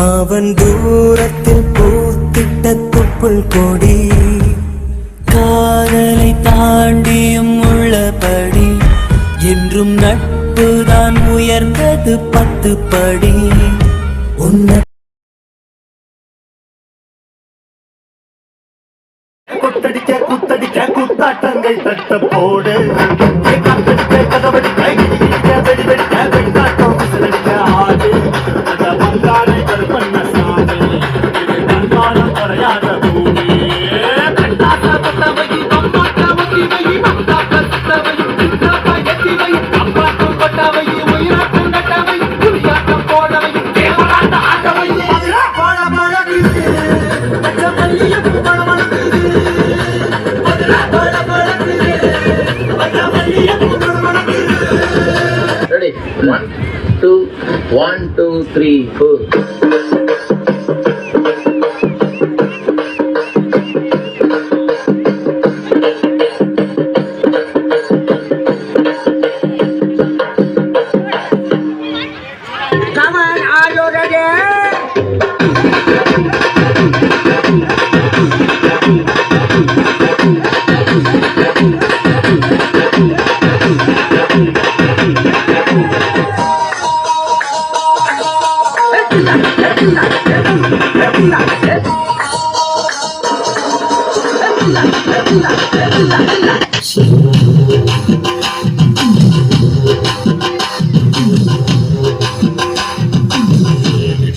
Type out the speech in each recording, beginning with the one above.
அவன் தூரத்தில் பூத்திட்ட தொப்புள் கொடி காதலை தாண்டியும் உள்ளபடி என்றும் நட்புதான் உயர்ந்தது 10 படி. உன்னை குத்தடிக்க குத்தடிக்க குத்தாட்டங்கள் தட்ட போடு கதவடி கை வெடி வெடிக்க வெடித்தாட்டம் விசிலடிக்க ஆடு அந்த பங்காளி கருப்பண்ண சாமி இது கண்காலம் குறையாத பூமி கண்டாக்க பத்தவை அம்மாட்ட முட்டி வை மந்தாக்க சுத்தவை சித்தப்பா எத்தி வை அம்மாட்டும் கொட்டவை உயிராட்டம் கட்டவை குடியாட்டம் போடவை தேவராட்ட ஆட்டவை பழ பழகுது பச்சைப்பள்ளியும் பழமளக்குது Ready? 1, 2, 1, 2, 3, 4. Come on, are you ready?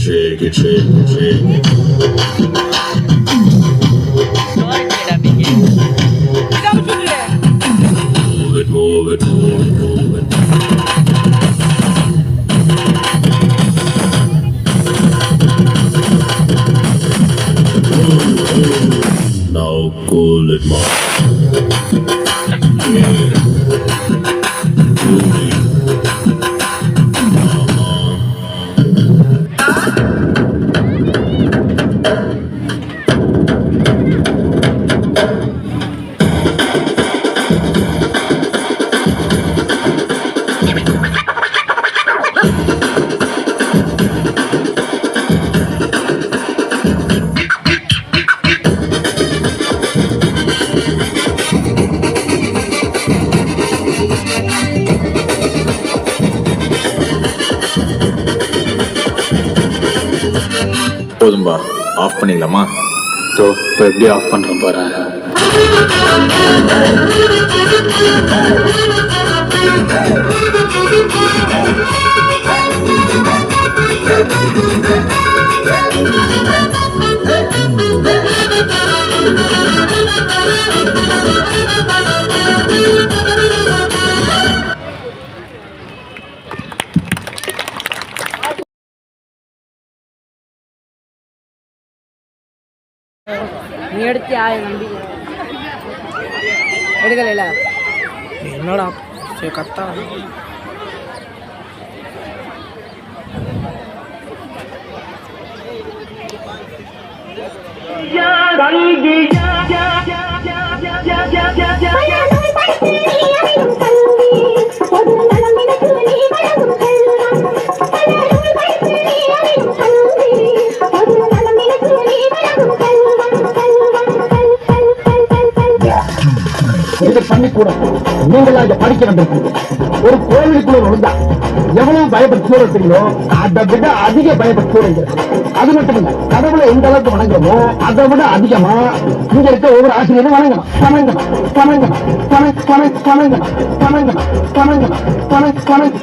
Shake it, shake it, shake it. Move it, move it, move it, move it. Now cool it, more. போதும்பா, ஆஃப் பண்ணிடலாமா? ஸோ இப்போ எப்படி ஆஃப் பண்ணுறோம் பாரு. நீ எடுத்து நம்பி எடுக்கல என்னடா கத்தா பள்ளிக்கூடம் நீங்களா இங்க படிக்க வந்திருக்கீங்க. ஒரு கோவிலுக்குள்ள நுழைந்தா எவ்வளவு பயப்பட்டு சூழறீங்களோ அதை விட அதிக பயப்பட்டு சூழங்க. அது மட்டும் இல்ல, கடவுளை எந்த அளவுக்கு வணங்குறோமோ அதை விட அதிகமா இங்க இருக்க ஒவ்வொரு ஆசிரியரும் வணங்கணும். வணங்கணும் வணங்கணும் வணங்கணும் வணங்கணும்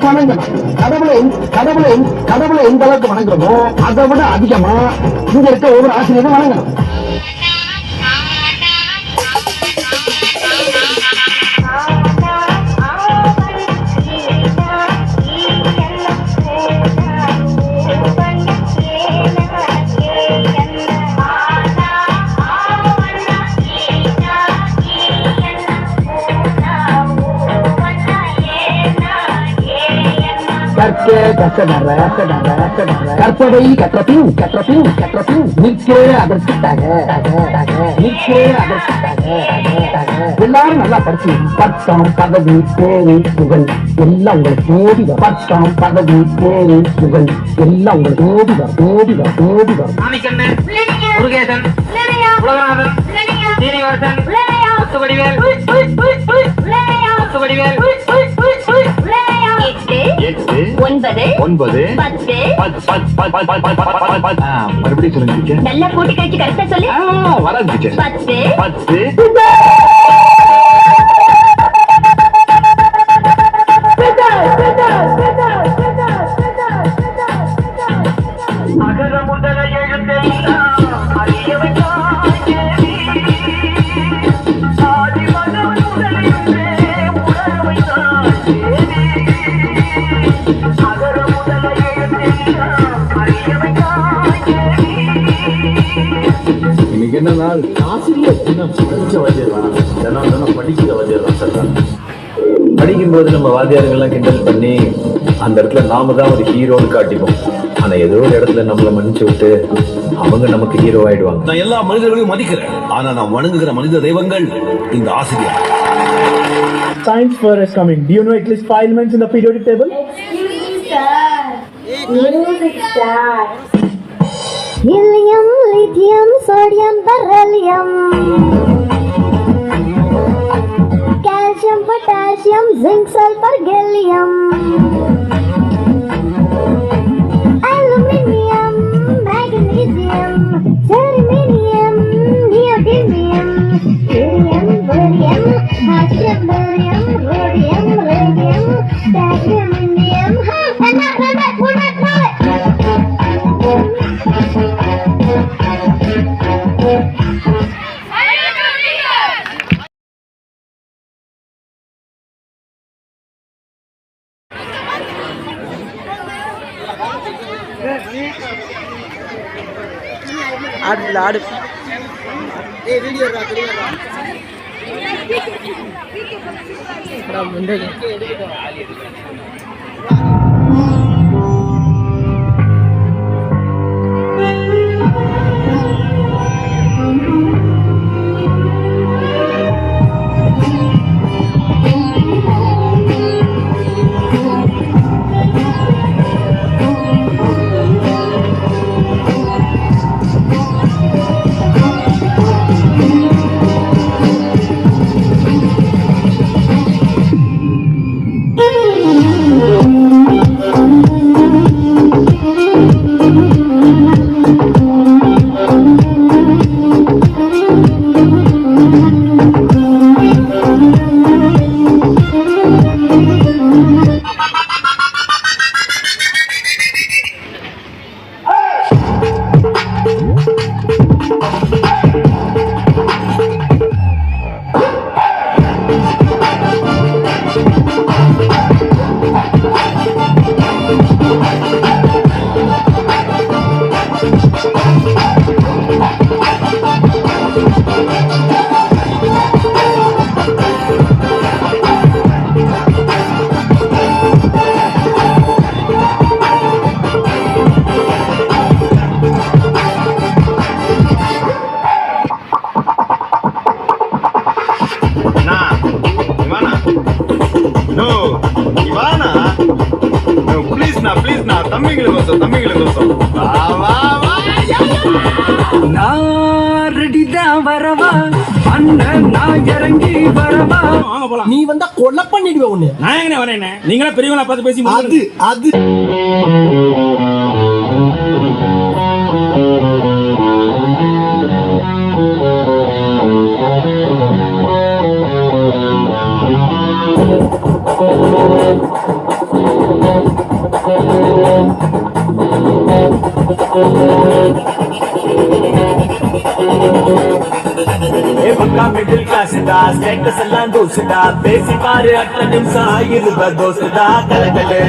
வணங்கணும். கடவுளை எந்த அளவுக்கு வணங்குறோமோ அதை விட அதிகமா இங்க இருக்க ஒவ்வொரு ஆசிரியரும் வணங்கணும். நிற்க கஷ்டப்படுற கற்பவை கற்றபின் நிற்க அதற்காக எல்லாரும் நல்லா படிச்சு பட்டம் பதவி பேரு புகழ் எல்லாம் உங்களுக்கு தேடி வரும். பட்டம் பதவி பேரு புகழ் எல்லாம் உங்களுக்கு தேடி வரும். ராமிக்கண்ணன், முருகேசன், உலகநாதன், சீனிவாசன், முத்துவடிவேல், முத்துவடிவேல். 9 மறுபடியும் சொல்லுங்க நல்லா கூட்டி கழிச்சு கரெக்டா சொல்லு. வராது 10 அகர முதல எழுத்தெல்லாம் அறியவைத்தான் தேவி. ஆதி மகன் முதலையுமே உணர்வைத்தான் தேவி. அகர முதல எழுத்தெல்லாம் அறியவைத்தான் தேவி. இன்னைக்கு என்ன நாள்? ஆசிரியர் தினம். படிச்ச வாத்தியார் தினம் படிக்கிற வாத்தியார் தான் சார். படிக்கும்போது நம்ம வாத்தியார்கள்லாம் கிண்டல் பண்ணி அந்த இடத்துல நாம தான் ஒரு ஹீரோன்னு காட்டிப்போம். ஆனா ஏதோ ஒரு இடத்துல நம்மளை மன்னிச்சு விட்டு அவங்க நமக்கு ஹீரோ ஆயிடுவாங்க. நான் எல்லா மனிதர்களையும் மதிக்கிறேன், ஆனா நான் வணங்குகிற மனித தெய்வங்கள் இந்த ஆசிரியர். Science fair is coming. Do you know at least 5 elements in the periodic table? Music star. Helium, lithium, sodium, beryllium. Calcium, potassium, zinc, sulfur, gallium. Aluminium, magnesium, germanium, neodymium, helium, barium, potassium, barium, rhodium, radium, cadmium, indium. ஆடு நீ வந்தா கொலை பண்ணிடுவேன் உன்னை. நான் எங்க வரேன்? நீங்களா பெரியவங்களா பார்த்து பேசி அது பக்கா மிடில் கிளாஸ் தான் ஸ்டேட்டஸ் எல்லாம் தூசுடா பேசி பாரு அட்ட நிமிஷம் ஆகிருப்ப தோசுடா கலகலே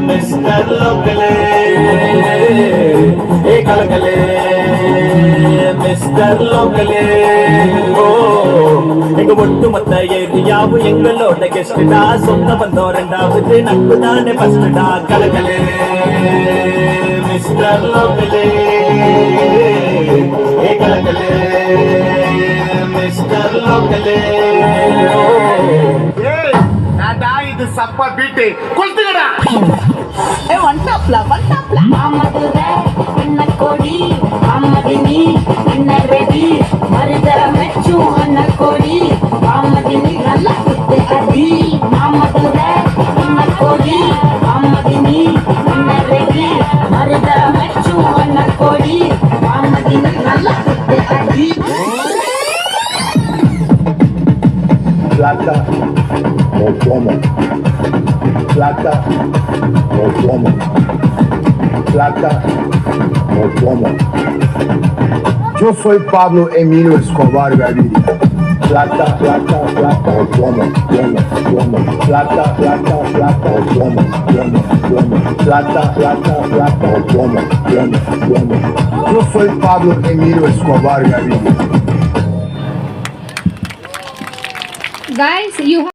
மிஸ்டர் லோக்கலே ஏ கலகலே மிஸ்டர் லோக்கலே ஓ எங்க ஒட்டுமொத்த ஏரியாவும் எங்களோட கெஸ்டா சொந்த பந்தம் ரெண்டாவது நட்பு தானே ஃபர்ஸ்டா கலகலே மிஸ்டர் லோக்கலே ஏ கலகலே மிஸ்டர் லோக்கலே இது சப்பா பீட்டு கொளுத்துக்கடா மாமதுரை அன்னக்கோடி மாமதினி அன்னரெடி மருதர மெச்சு அன்னக்கோடி மாமதினி நல்ல குத்து அடி மாமதுரை அன்னக்கோடி மாமதினி அன்னரெடி மருதர மெச்சு அன்னக்கோடி மாமதினி நல்ல குத்து அடி Plata o plomo. Plata o plomo. Plata o plomo. Yo soy Pablo Emilio Escobar Gaviria. Plata, plata, plata o plomo, plomo, plomo. Plata, plata, plata o plomo, plomo, plomo. Plata, plata, plata o plomo, plomo, plomo. Yo soy Pablo Emilio Escobar Gaviria. Guys, you